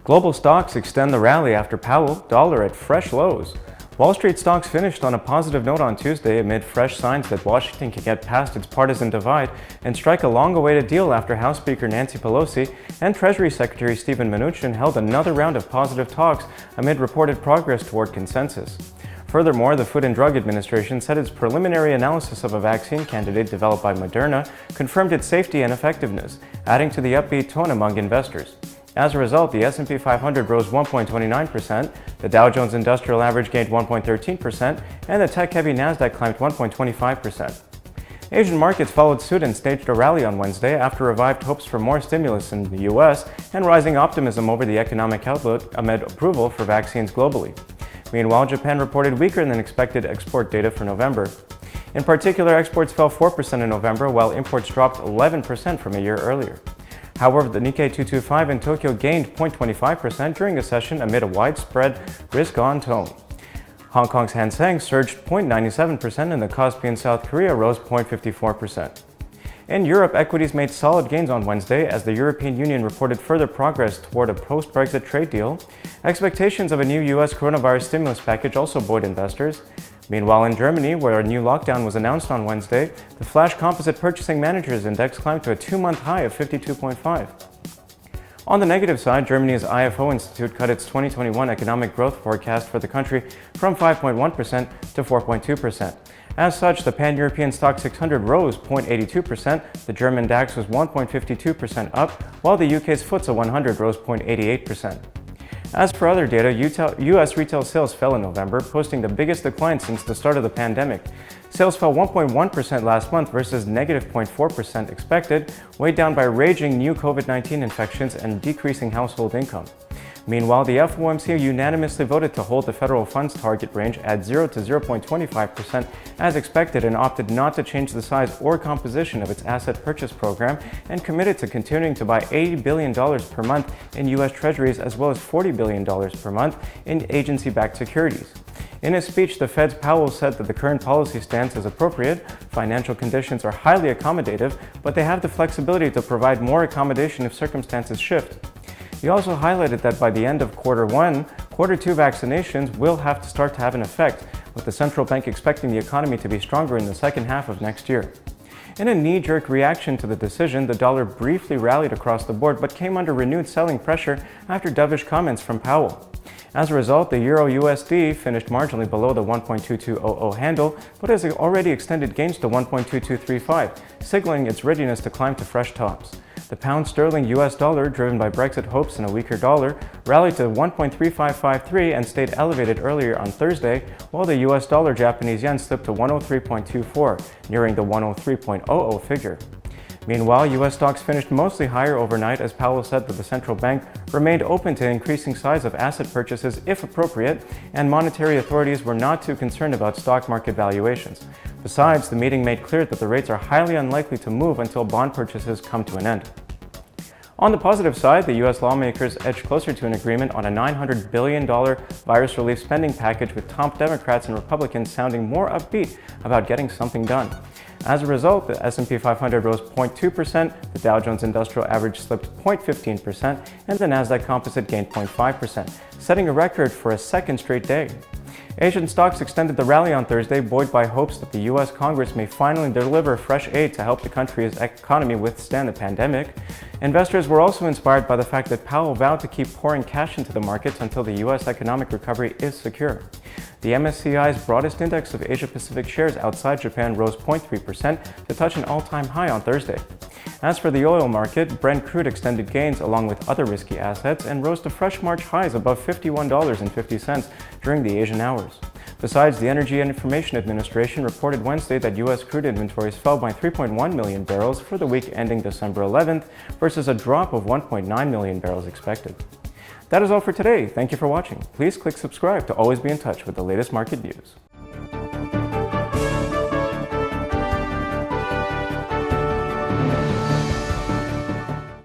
Global stocks extend the rally after Powell, dollar at fresh lows. Wall Street stocks finished on a positive note on Tuesday amid fresh signs that Washington can get past its partisan divide and strike a long-awaited deal after House Speaker Nancy Pelosi and Treasury Secretary Steven Mnuchin held another round of positive talks amid reported progress toward consensus. Furthermore, the Food and Drug Administration said its preliminary analysis of a vaccine candidate developed by Moderna confirmed its safety and effectiveness, adding to the upbeat tone among investors. As a result, the S&P 500 rose 1.29%, the Dow Jones Industrial Average gained 1.13%, and the tech-heavy Nasdaq climbed 1.25%. Asian markets followed suit and staged a rally on Wednesday after revived hopes for more stimulus in the U.S. and rising optimism over the economic outlook amid approval for vaccines globally. Meanwhile, Japan reported weaker than expected export data for November. In particular, exports fell 4% in November, while imports dropped 11% from a year earlier. However, the Nikkei 225 in Tokyo gained 0.25% during a session amid a widespread risk-on tone. Hong Kong's Hang Seng surged 0.97% and the Kospi in South Korea rose 0.54%. In Europe, equities made solid gains on Wednesday as the European Union reported further progress toward a post-Brexit trade deal. Expectations of a new U.S. coronavirus stimulus package also buoyed investors. Meanwhile, in Germany, where a new lockdown was announced on Wednesday, the Flash Composite Purchasing Managers Index climbed to a two-month high of 52.5. On the negative side, Germany's IFO Institute cut its 2021 economic growth forecast for the country from 5.1% to 4.2%. As such, the Pan-European Stock 600 rose 0.82%, the German DAX was 1.52% up, while the UK's FTSE 100 rose 0.88%. As for other data, U.S. retail sales fell in November, posting the biggest decline since the start of the pandemic. Sales fell 1.1% last month versus negative 0.4% expected, weighed down by raging new COVID-19 infections and decreasing household income. Meanwhile, the FOMC unanimously voted to hold the federal funds target range at 0 to 0.25% as expected and opted not to change the size or composition of its asset purchase program and committed to continuing to buy $80 billion per month in U.S. Treasuries as well as $40 billion per month in agency-backed securities. In his speech, the Fed's Powell said that the current policy stance is appropriate, financial conditions are highly accommodative, but they have the flexibility to provide more accommodation if circumstances shift. He also highlighted that by the end of Q1, Q2 vaccinations will have to start to have an effect, with the central bank expecting the economy to be stronger in the second half of next year. In a knee-jerk reaction to the decision, the dollar briefly rallied across the board but came under renewed selling pressure after dovish comments from Powell. As a result, the Euro-USD finished marginally below the 1.2200 handle, but has already extended gains to 1.2235, signaling its readiness to climb to fresh tops. The pound sterling US dollar, driven by Brexit hopes and a weaker dollar, rallied to 1.3553 and stayed elevated earlier on Thursday, while the US dollar Japanese yen slipped to 103.24, nearing the 103.00 figure. Meanwhile, U.S. stocks finished mostly higher overnight as Powell said that the central bank remained open to increasing size of asset purchases if appropriate, and monetary authorities were not too concerned about stock market valuations. Besides, the meeting made clear that the rates are highly unlikely to move until bond purchases come to an end. On the positive side, the U.S. lawmakers edged closer to an agreement on a $900 billion virus relief spending package, with top Democrats and Republicans sounding more upbeat about getting something done. As a result, the S&P 500 rose 0.2%, the Dow Jones Industrial Average slipped 0.15%, and the Nasdaq Composite gained 0.5%, setting a record for a second straight day. Asian stocks extended the rally on Thursday, buoyed by hopes that the U.S. Congress may finally deliver fresh aid to help the country's economy withstand the pandemic. Investors were also inspired by the fact that Powell vowed to keep pouring cash into the markets until the U.S. economic recovery is secure. The MSCI's broadest index of Asia-Pacific shares outside Japan rose 0.3% to touch an all-time high on Thursday. As for the oil market, Brent crude extended gains along with other risky assets and rose to fresh March highs above $51.50 during the Asian hours. Besides, the Energy and Information Administration reported Wednesday that U.S. crude inventories fell by 3.1 million barrels for the week ending December 11th versus a drop of 1.9 million barrels expected. That is all for today. Thank you for watching. Please click subscribe to always be in touch with the latest market news.